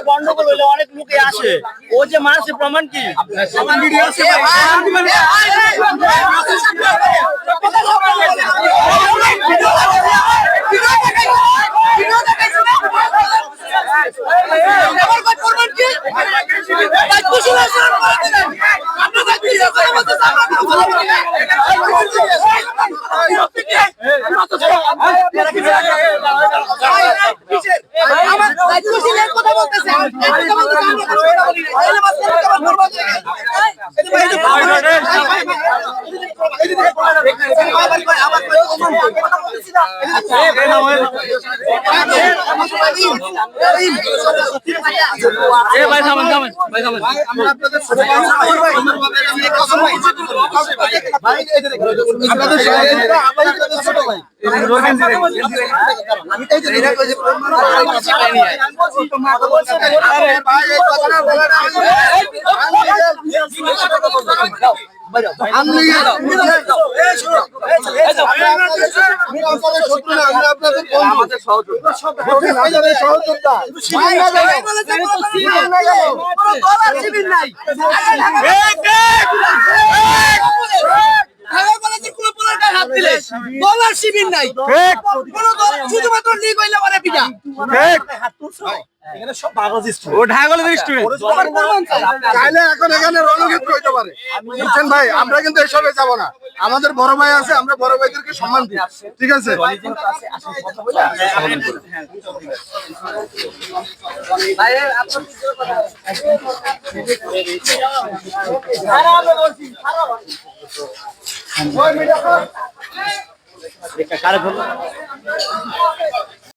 গন্ডগোল হইলে অনেক লোকে আসে, ও যে মারছে প্রমাণ কি? শিবির নাই, শুধুমাত্র লিগ হইলে মানে পিঠা ভাই আমরা কিন্তু এসবে যাবো না, আমাদের বড় ভাই আছে, আমরা বড় ভাইদেরকে সম্মান দিই, ঠিক আছে? কারে